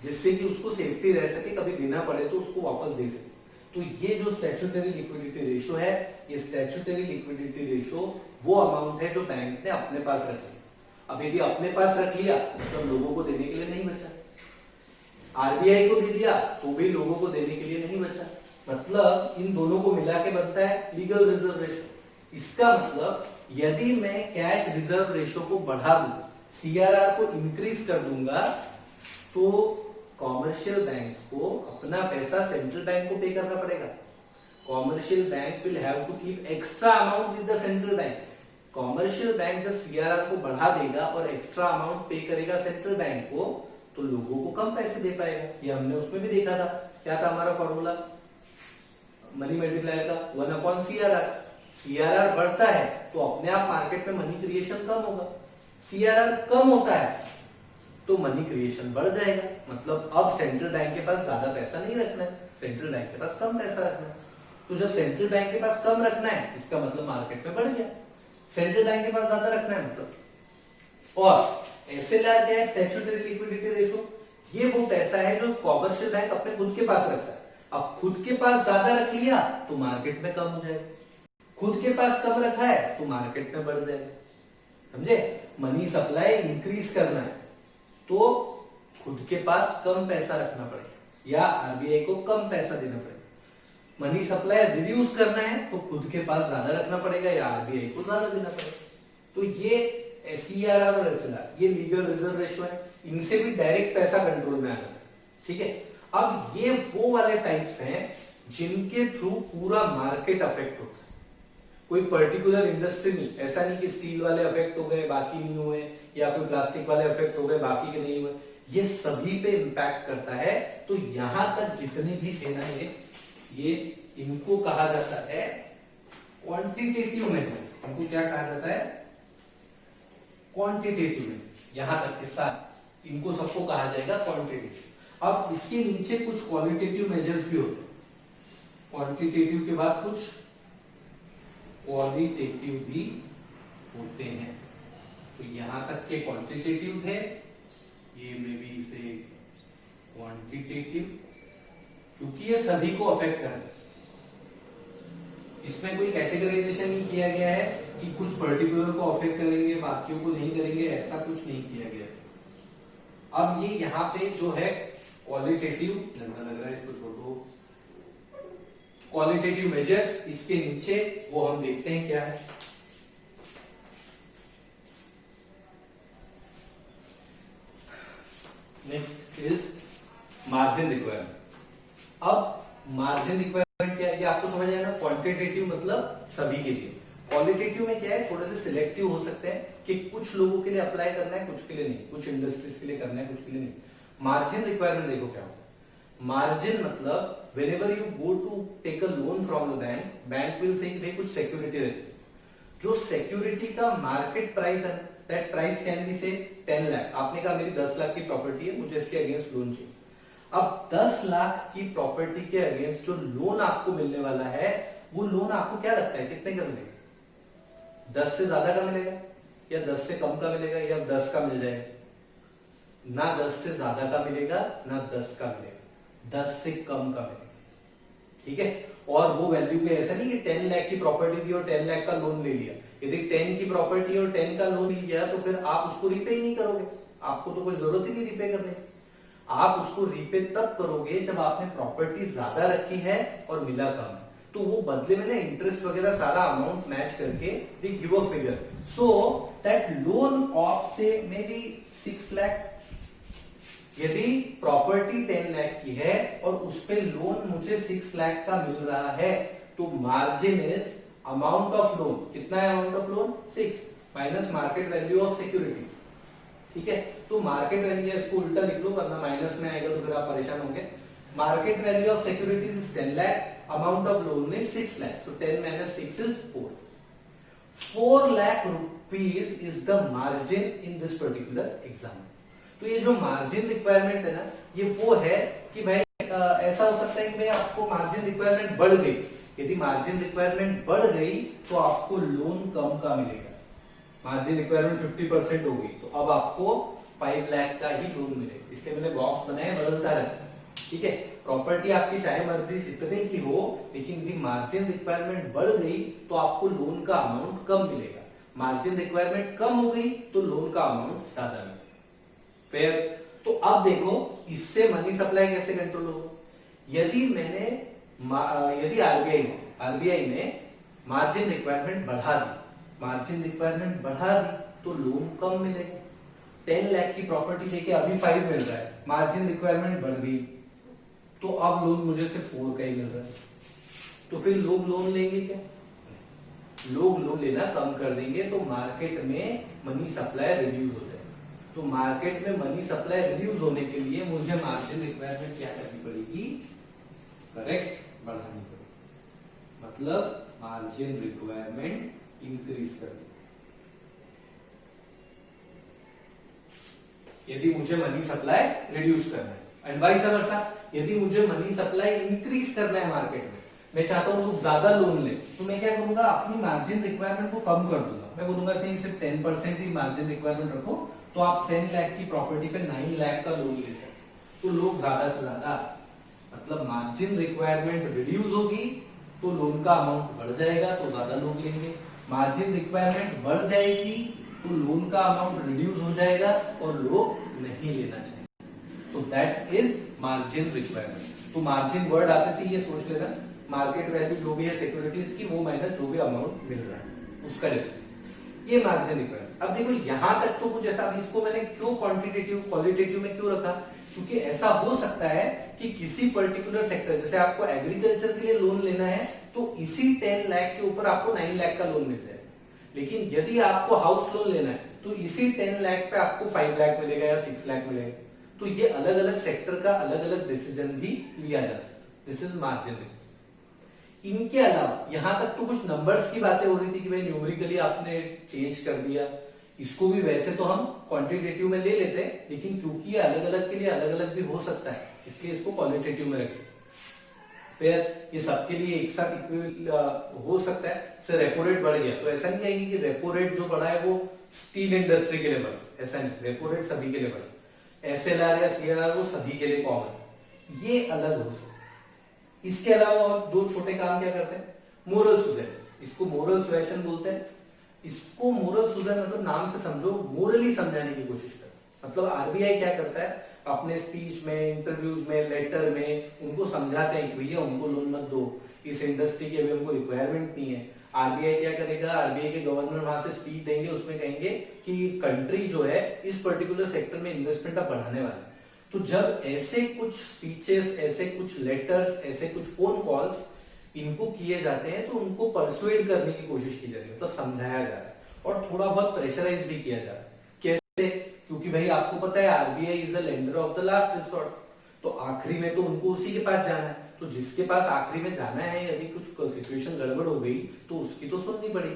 जिससे कि उसको सेफ्टी रह सके, कभी देना पड़े तो उसको वापस दे सके। तो ये जो स्टैट्यूटरी लिक्विडिटी रेशियो है, ये स्टैट्यूटरी लिक्विडिटी रेशियो वो अमाउंट है जो बैंक ने अपने पास रख लिया। अब यदि अपने पास रख लिया तो लोगों को देने के लिए नहीं बचा, आरबीआई को दे दिया तो भी लोगों को देने के लिए नहीं बचा, मतलब इन दोनों को मिला के बनता है लीगल रिजर्व रेशियो। इसका मतलब यदि मैं कैश रिजर्व रेशियो को बढ़ा दूं, सीआरआर को इंक्रीज कर दूंगा, तो कॉमर्शियल बैंक्स को अपना पैसा सेंट्रल बैंक को पे करना पड़ेगा। Commercial bank will have to keep extra amount with the central bank. Commercial bank जब सीआरआर को बढ़ा देगा और एक्स्ट्रा अमाउंट पे करेगा सेंट्रल बैंक को, तो लोगों को कम पैसे दे पाएगा। ये हमने उसमें भी देखा था, क्या था हमारा फॉर्मूला मनी मल्टीप्लायर का, 1/CRR। सीआरआर बढ़ता है तो अपने आप मार्केट में मनी क्रिएशन कम होगा, सीआरआर कम होता है तो मनी क्रिएशन बढ़ जाएगा। मतलब अब सेंट्रल बैंक के पास ज्यादा पैसा नहीं रखना है, सेंट्रल बैंक के पास कम पैसा रखना है। तो जब सेंट्रल बैंक के पास कम रखना है, इसका मतलब मार्केट में बढ़ गया, सेंट्रल बैंक के पास ज्यादा रखना है मतलब। और एसएलआर क्या है, स्टैट्यूटरी लिक्विडिटी रेशियो, ये वो पैसा है जो कॉमर्शियल बैंक अपने खुद के पास रखता है। अब खुद के पास ज्यादा रख लिया तो मार्केट में कम हो जाएगा, खुद के पास कम रखा है तो मार्केट में बढ़ जाएगा, समझे। मनी सप्लाई इंक्रीज करना है तो खुद के पास कम पैसा रखना पड़ेगा या आरबीआई को कम पैसा देना पड़ेगा। मनी सप्लाई रिड्यूस करना है तो खुद के पास ज्यादा रखना पड़ेगा या आरबीआई को ज्यादा देना पड़ेगा। तो ये सीआरआर और एसएलआर ये लीगल रिजर्व रेशियो है, इनसे भी डायरेक्ट पैसा कंट्रोल में आ जाता है, ठीक है। अब ये वो वाले टाइप्स हैं जिनके थ्रू पूरा मार्केट अफेक्ट होता है, कोई पर्टिकुलर इंडस्ट्री नहीं। ऐसा नहीं कि स्टील वाले अफेक्ट हो गए बाकी नहीं हुए, या कोई प्लास्टिक वाले अफेक्ट हो गए बाकी के नहीं हुए, ये सभी पे इंपैक्ट करता है। तो यहां तक जितने भी थे ना ये इनको कहा जाता है क्वांटिटेटिव मेजर्स। इनको क्या कहा जाता है, क्वांटिटेटिव मेजर्स। यहां तक के साथ इनको सबको कहा जाएगा क्वांटिटेटिव। अब इसके नीचे कुछ क्वालिटेटिव मेजर्स भी होते हैं, क्वांटिटेटिव के बाद कुछ क्वालिटेटिव भी होते हैं। तो यहां तक के क्वांटिटेटिव थे, ये में भी इसे क्वांटिटेटिव, क्योंकि ये सभी को अफेक्ट कर रहे हैं। इसमें कोई कैटेगराइजेशन नहीं किया गया है कि कुछ पर्टिकुलर को अफेक्ट करेंगे बाकियों को नहीं करेंगे, ऐसा कुछ नहीं किया गया है। अब ये यहाँ पे जो है क्वालिटेटिव, गंदा लग रहा है इसको छोड़ दो, क्वालिटेटिव मेजर्स, इसके नीचे वो हम देखते हैं क्या है। Next is margin requirement. अब मार्जिन रिक्वायरमेंट क्या है, ये आपको समझ आया ना। क्वांटिटेटिव मतलब सभी के लिए, क्वालिटेटिव में क्या है, थोड़े से सिलेक्टिव हो सकते हैं कि कुछ लोगों के लिए अप्लाई करना है, कुछ के लिए नहीं, कुछ इंडस्ट्रीज के लिए करना है, कुछ के लिए नहीं। मार्जिन रिक्वायरमेंट देखो क्या होता है। मार्जिन मतलब whenever you go to take a loan from the bank, bank will say भाई कुछ सिक्योरिटी रहती है, जो सिक्योरिटी का मार्केट प्राइस है, दैट प्राइस कैन बी से 10 लाख। आपने कहा मेरी 10 लाख की प्रॉपर्टी है, मुझे इसके अगेंस्ट लोन चाहिए। अब 10 लाख की प्रॉपर्टी के अगेंस्ट जो लोन आपको मिलने वाला है, वो लोन आपको क्या लगता है कितने का मिलेगा? 10 से ज्यादा का मिलेगा या 10 से कम का मिलेगा या 10 का मिल जाएगा? ना 10 से ज्यादा का मिलेगा ना 10 का मिलेगा, 10 से कम का मिलेगा, ठीक है। और वो वैल्यू के ऐसा नहीं कि 10 लाख की प्रॉपर्टी थी और 10 लाख का लोन ले लिया। यदि 10 की प्रॉपर्टी और 10 का लोन लिया तो फिर आप उसको रीपे ही नहीं करोगे, आपको तो कोई जरूरत ही नहीं रीपे करने। आप उसको रीपे तब करोगे जब आपने प्रॉपर्टी ज्यादा रखी है और मिला कम, तो वो बदले में ना इंटरेस्ट वगैरह सारा अमाउंट मैच करके they give a figure, so that loan of से मे बी 6 लाख। यदि प्रॉपर्टी 10 लाख की है और उस पे लोन मुझे 6 लाख का मिल रहा है, तो margin is amount of loan. कितना है amount of loan? 6 minus market value of securities, ठीक है। तो मार्केट वैल्यू, इसको उल्टा लिख लो वरना माइनस में आएगा तो फिर आप परेशान होंगे। Market value of securities is 10 lakh, amount of loan is 6 lakh, so 10 minus 6 is 4। 4 lakh rupees is the margin in this particular example. तो ये जो मार्जिन रिक्वायरमेंट है ना, ये वो है कि भाई ऐसा हो सकता है कि भाई आपको मार्जिन रिक्वायरमेंट बढ़ गई। यदि मार्जिन रिक्वायरमेंट बढ़ गई तो आपको लोन कम का मिलेगा। मार्जिन रिक्वायरमेंट 50% हो गई तो अब आपको 5 लाख का ही लोन मिलेगा। इसलिए मैंने बॉक्स बनाए बदलता रहता है, ठीक है। प्रॉपर्टी आपकी चाहे मर्जी जितने की हो, लेकिन यदि मार्जिन रिक्वायरमेंट बढ़ गई तो आपको लोन का अमाउंट कम मिलेगा। मार्जिन रिक्वायरमेंट कम हो गई तो लोन का अमाउंट ज्यादा मिलेगा। फिर तो अब देखो इससे मनी सप्लाई कैसे कंट्रोल होगा। यदि आरबीआई ने मार्जिन रिक्वायरमेंट बढ़ा दी तो लोन कम मिलेगा। 10 लाख की प्रॉपर्टी लेके अभी 5 मिल रहा है, मार्जिन रिक्वायरमेंट बढ़ गई तो अब लोन मुझे सिर्फ 4 का ही मिल रहा है। तो फिर लोग लोन लेंगे क्या? लोग लोन लेना कम कर देंगे तो मार्केट में मनी सप्लाई रिड्यूस हो जाएगी। तो मार्केट में मनी सप्लाई रिड्यूस होने के लिए मुझे मार्जिन रिक्वायरमेंट क्या करनी पड़ेगी? करेक्ट, बढ़ानी पड़ेगी। मतलब मार्जिन रिक्वायरमेंट इंक्रीज कर दी। यदि मुझे मनी सप्लाई रिड्यूस करना है एंड वाइस वर्सा, यदि मुझे मनी सप्लाई इंक्रीज करना है मार्केट में, मैं चाहता हूं लोग ज्यादा लोन ले, तो मैं क्या करूंगा? अपनी मार्जिन रिक्वायरमेंट को कम कर दूंगा। मैं बोलूंगा कि सिर्फ 10% ही मार्जिन रिक्वायरमेंट रखो, तो आप 10 लाख की प्रॉपर्टी पे 9 लाख का लोन ले सकते। तो लोग ज्यादा से ज्यादा, मतलब मार्जिन रिक्वायरमेंट रिड्यूस होगी तो लोन का अमाउंट बढ़ जाएगा तो ज्यादा लोग लेंगे। मार्जिन रिक्वायरमेंट बढ़ जाएगी तो लोन का अमाउंट रिड्यूस हो जाएगा और लोग नहीं लेना चाहिए। So that is margin requirement. तो मार्जिन वर्ड आते से ये सोच लेना, मार्केट वैल्यू जो भी है सिक्योरिटीज की, वो माइनस जो भी अमाउंट मिल रहा है उसका डिफरेंस, ये मार्जिन रिक्वायरमेंट। अब देखो यहां तक तो कुछ ऐसा, इसको मैंने क्यों क्वांटिटेटिव क्वालिटेटिव में क्यों रखा? क्योंकि ऐसा हो सकता है कि किसी पर्टिकुलर सेक्टर, जैसे आपको एग्रीकल्चर के लिए लोन लेना है तो इसी 10 लाख के ऊपर आपको 9 लाख का लोन मिल जाएगा। लेकिन यदि आपको हाउस लोन लेना है तो इसी 10 लाख पे आपको 5 लाख मिलेगा या 6 लाख मिलेगा। तो ये अलग अलग सेक्टर का अलग अलग डिसीजन भी लिया जा सकता है। This is margin. इनके अलावा यहां तक तो कुछ नंबर्स की बातें हो रही थी कि भाई न्यूमेरिकली आपने चेंज कर दिया, इसको भी वैसे तो हम क्वांटिटेटिव में ले लेते हैं, लेकिन क्योंकि ये अलग अलग के लिए अलग अलग भी हो सकता है इसलिए इसको क्वालिटेटिव में रखते हैं। फिर ये सबके लिए एक साथ इक्वल हो सकता है। सर रेपो रेट बढ़ गया तो ऐसा नहीं कहेंगे कि रेपो रेट जो बढ़ा है वो स्टील इंडस्ट्री के लिए बढ़ा, ऐसा नहीं। रेपो रेट सभी के लिए बढ़ा, एसएलआर या सीआरआर वो सभी के लिए कॉमन, ये अलग हो सकता है। इसके अलावा और दो छोटे काम क्या करते हैं? मोरल सुजेशन, इसको मोरल सुजेशन बोलते हैं। इसको मोरल सुजेशन मतलब नाम से समझो, मोरली समझाने की कोशिश करते हैं। मतलब आरबीआई क्या करता है, अपने स्पीच में, इंटरव्यूज में, लेटर में उनको समझाते हैं कि भैया उनको लोन मत दो, इस इंडस्ट्री की अभी उनको रिक्वायरमेंट नहीं है। आरबीआई क्या करेगा? आरबीआई के गवर्नर वहां से स्पीच देंगे, उसमें कहेंगे कि कंट्री जो है इस पर्टिकुलर सेक्टर में इन्वेस्टमेंट अब बढ़ाने वाला है। तो जब ऐसे कुछ स्पीचेस, ऐसे कुछ लेटर्स, ऐसे कुछ फोन कॉल्स इनको किए जाते हैं तो उनको परसुएड करने की कोशिश की जाती है, मतलब समझाया जा रहा है और थोड़ा बहुत प्रेशराइज भी किया जा रहा है। कैसे? क्योंकि भाई आपको पता है RBI is the lender of the last resort, तो आखिरी में तो उनको उसी के पास जाना है। तो जिसके पास आखिरी में जाना है, यदि कुछ सिचुएशन गड़बड़ हो गई तो उसकी तो सुननी पड़ेगी।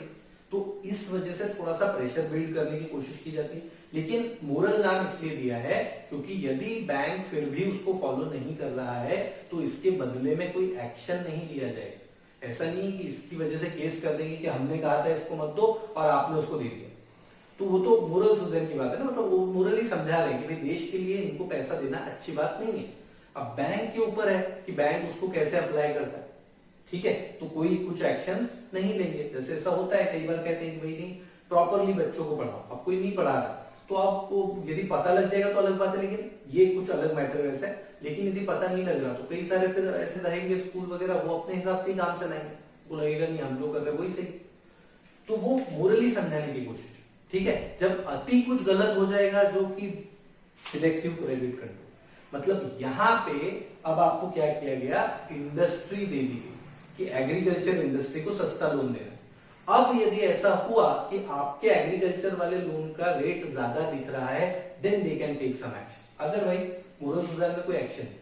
तो इस वजह से थोड़ा सा प्रेशर बिल्ड करने की कोशिश की जाती है। लेकिन मोरल नाम इसलिए दिया है क्योंकि यदि बैंक फिर भी उसको फॉलो नहीं कर रहा है तो इसके बदले में कोई एक्शन नहीं लिया जाएगा। ऐसा नहीं कि इसकी वजह से केस कर देंगे कि हमने कहा था इसको मत दो और आपने उसको दे दिया। तो वो तो मोरल सुजेशन की बात है ना, मतलब वो मोरली समझा रहे हैं कि भाई देश के लिए इनको पैसा देना अच्छी बात नहीं है। अब बैंक के ऊपर है कि बैंक उसको कैसे अप्लाई करता है, ठीक है। तो कोई कुछ एक्शन नहीं लेंगे। जैसे ऐसा होता है कई बार कहते हैं भाई नहीं प्रॉपरली बच्चों को पढ़ाओ, अब कोई नहीं पढ़ा रहा तो आपको यदि पता लग जाएगा तो अलग बात है, लेकिन ये कुछ अलग मैटर वैसे है। लेकिन यदि पता नहीं लग रहा तो कई सारे फिर ऐसे रहेंगे स्कूल वगैरह, वो अपने हिसाब से ही काम चलाएंगे, वो लगेगा नहीं हम लोग कर रहे वही सही। तो वो मोरली समझाने की कोशिश, ठीक है। जब अति कुछ गलत हो जाएगा जो कि सिलेक्टिव क्रेडिट कंट्रोल, मतलब यहां पे अब आपको क्या किया गया, इंडस्ट्री दे दी गई कि एग्रीकल्चर इंडस्ट्री को सस्ता लोन देना। अब यदि ऐसा हुआ कि आपके एग्रीकल्चर वाले लोन का रेट ज्यादा दिख रहा है, then they can take some action. Otherwise moral suggestion में कोई एक्शन नहीं।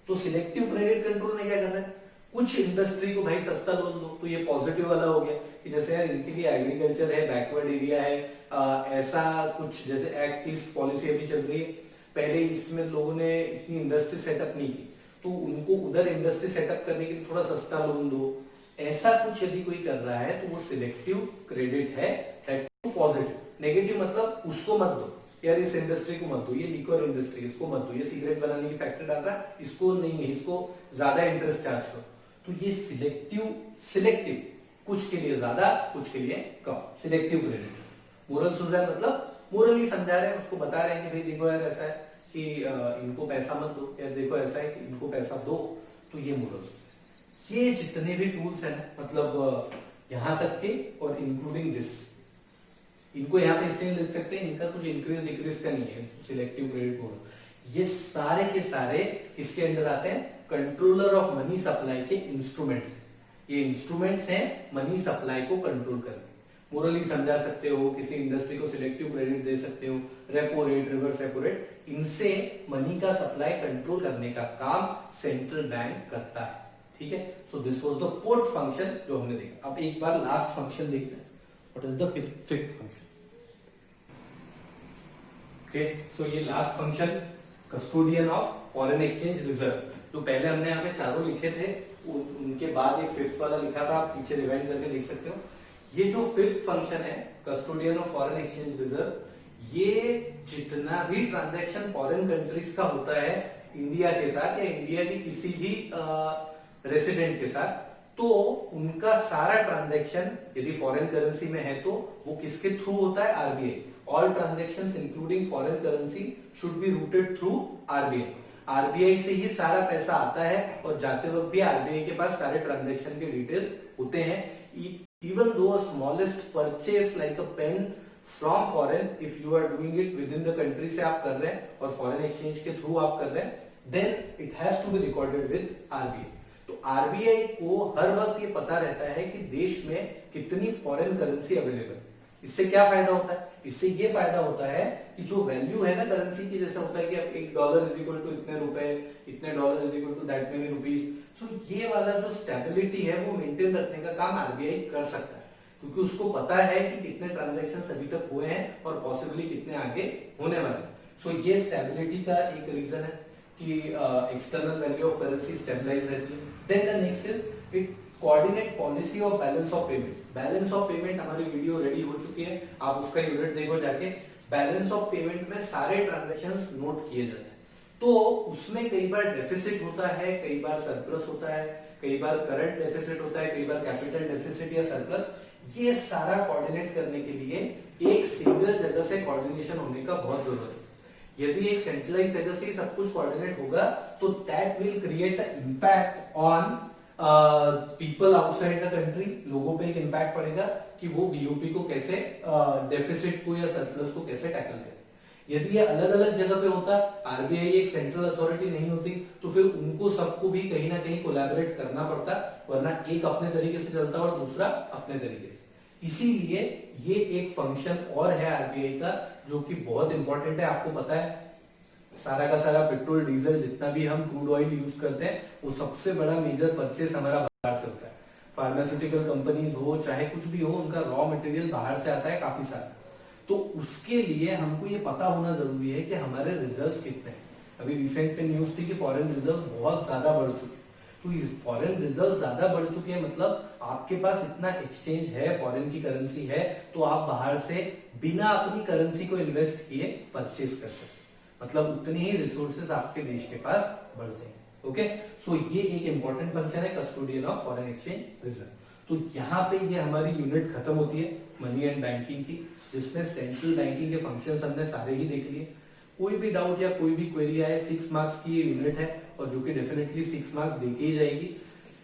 तो सिलेक्टिव क्रेडिट कंट्रोल में क्या करना है, कुछ इंडस्ट्री को भाई सस्ता लोन दो, तो ये पॉजिटिव वाला हो गया कि जैसे यार इनके लिए एग्रीकल्चर है, बैकवर्ड एरिया है, ऐसा कुछ जैसे एक्ट ईस्ट पॉलिसी अभी चल रही है, पहले ईस्ट में लोगों ने इतनी इंडस्ट्री सेटअप नहीं की तो उनको उधर इंडस्ट्री सेटअप करने के लिए थोड़ा सस्ता लोन दो। ऐसा कुछ यदि कोई कर रहा है तो वो सिलेक्टिव क्रेडिट है, पॉजिटिव। नेगेटिव मतलब उसको मत दो यार, इस इंडस्ट्री को मत दो, ये लिक्वर इंडस्ट्री इसको मत दो, ये सिगरेट बनाने की फैक्ट्री डाल रहा है इसको नहीं है, इसको ज्यादा इंटरेस्ट चार्ज करो। तो ये सिलेक्टिव कुछ के लिए ज्यादा कुछ के लिए कम, सिलेक्टिव क्रेडिट। मोरल सुजान मतलब मोरली समझा रहे हैं, उसको बता रहे हैं कि भाई देखो यार ऐसा है कि इनको पैसा मत दो, यार देखो ऐसा है कि इनको पैसा दो, तो ये मोरल सुजान। ये जितने भी टूल्स हैं मतलब यहां तक के और इंक्लूडिंग दिस, इनको यहाँ पे इसलिए लिख सकते हैं, इनका कुछ इंक्रीज डिक्रीज का नहीं है, सिलेक्टिव क्रेडिट मोड। ये सारे के सारे किसके अंडर आते हैं? कंट्रोलर ऑफ मनी सप्लाई के इंस्ट्रूमेंट्स। ये इंस्ट्रूमेंट्स हैं मनी सप्लाई को कंट्रोल करने। मोरली समझा सकते हो, किसी इंडस्ट्री को सिलेक्टिव क्रेडिट दे सकते हो, repo rate, reverse repo rate, इनसे मनी का सप्लाई कंट्रोल करने का काम सेंट्रल बैंक करता है। ठीक है, so this was the fourth function जो हमने देखा। अब एक बार लास्ट फंक्शन देखते हैं, what is the fifth function. Okay, so ये last function custodian of foreign exchange reserve. तो पहले हमने यहाँ पे चारों लिखे थे, उनके बाद एक फिफ्थ वाला लिखा था, आप पीछे रिवाइंड करके देख सकते हो। ये जो फिफ्थ फंक्शन है custodian of foreign exchange reserve, ये जितना भी ट्रांजैक्शन फॉरेन कंट्रीज का होता है इंडिया के साथ या इंडिया के किसी भी रेसिडेंट के साथ, तो उनका सारा ट्रांजैक्शन यदि फॉरेन करेंसी में है तो वो किसके थ्रू होता है? RBI. All transactions including foreign currency should be rooted through RBI. RBI से ही सारा पैसा आता है और जाते वक्त भी आरबीआई के पास सारे ट्रांजैक्शन के डिटेल्स होते हैं। Even the smallest purchase like a pen from foreign, if you are doing it within the country से आप कर रहे हैं और फॉरेन एक्सचेंज के थ्रू आप कर रहे हैं, then it has to be recorded with RBI. तो आरबीआई को हर वक्त ये पता रहता है कि देश में कितनी फॉरेन करेंसी अवेलेबल है। इससे क्या फायदा होता है? इससे ये फायदा होता है कि जो वैल्यू है ना करेंसी की, जैसे होता है कि अब $1 इज इक्वल टू इतने रुपए, इतने dollar is equal to that many rupees, so ये वाला जो स्टेबिलिटी है वो मेंटेन रखने का काम आरबीआई कर सकता है, क्योंकि उसको पता है कि कितने ट्रांजैक्शंस अभी तक हुए हैं और पॉसिबली कितने आगे होने वाले हैं। सो ये स्टेबिलिटी का एक रीजन है कि external value of currency stabilise रहती है। Then the next is it coordinate policy of balance of payment. Balance of payment हमारी वीडियो रेडी हो चुकी है, आप उसका यूनिट देखो जाके। बैलेंस ऑफ पेमेंट में सारे ट्रांजैक्शंस नोट किए जाते हैं, तो उसमें कई बार डेफिसिट होता है, कई बार सरप्लस होता है, कई बार करंट डेफिसिट होता है, कई बार कैपिटल डेफिसिट या सरप्लस। ये सारा कोऑर्डिनेट करने के लिए एक सिंगल जगह से कोऑर्डिनेशन होने का बहुत जरूरत है। यदि एक सेंट्रलाइज जगह से सब कुछ कोऑर्डिनेट होगा तो that will create a impact on people outside the country. लोगों पे एक इम्पैक्ट पड़ेगा कि वो बीओपी को कैसे, डेफिसिट को या सरप्लस को कैसे टैकल करें। यदि ये अलग अलग जगह पे होता, आरबीआई एक सेंट्रल अथॉरिटी नहीं होती, तो फिर उनको सबको भी कहीं ना कहीं कोलैबोरेट करना पड़ता, वरना एक अपने तरीके से चलता और दूसरा अपने तरीके से। इसीलिए ये एक फंक्शन और है आरबीआई का जो कि बहुत इंपॉर्टेंट है। आपको पता है सारा का सारा पेट्रोल डीजल जितना भी हम क्रूड ऑयल यूज करते हैं वो सबसे बड़ा मेजर परचेस हमारा बाहर से होता है। फार्मास्यूटिकल कंपनीज हो चाहे कुछ भी हो, उनका रॉ मटेरियल बाहर से आता है काफी सारा। तो उसके लिए हमको ये पता होना जरूरी है कि हमारे रिजर्व्स कितने हैं। अभी रिसेंट में न्यूज थी कि फॉरेन रिजर्व बहुत ज्यादा बढ़ चुके हैं। तो फॉरेन रिजर्व ज्यादा बढ़ चुके हैं मतलब आपके पास इतना एक्सचेंज है, फॉरेन की करेंसी है, तो आप बाहर से बिना अपनी करेंसी को इन्वेस्ट किए परचेज कर सकते, मतलब उतने ही रिसोर्सेज आपके देश के पास बढ़ते हैं। ओके, सो ये एक इंपॉर्टेंट फंक्शन है custodian of foreign exchange reserve. तो यहाँ पे ये हमारी यूनिट खत्म होती है मनी एंड बैंकिंग की, जिसमें सेंट्रल बैंकिंग के फंक्शंस हमने सारे ही देख लिए। कोई भी डाउट या कोई भी क्वेरी आए, 6 मार्क्स की ये यूनिट है और जो कि डेफिनेटली 6 मार्क्स देके ही जाएगी।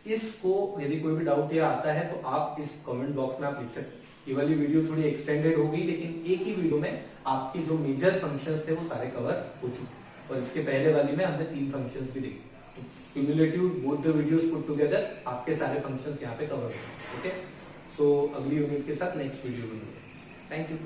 इसको यदि कोई भी डाउट या आता है तो आप इस कमेंट बॉक्स में आप लिख सकते हैं। ये वाली वीडियो थोड़ी एक्सटेंडेड हो गई, लेकिन एक ही वीडियो में आपके जो मेजर फंक्शंस थे वो सारे कवर हो चुके, और इसके पहले वाली में हमने 3 फंक्शंस भी देखे। तो cumulative both the videos put together आपके सारे फंक्शंस यहाँ पे कवर हो। ओके, सो अगली यूनिट के साथ नेक्स्ट वीडियो में मिलेंगे। Thank you.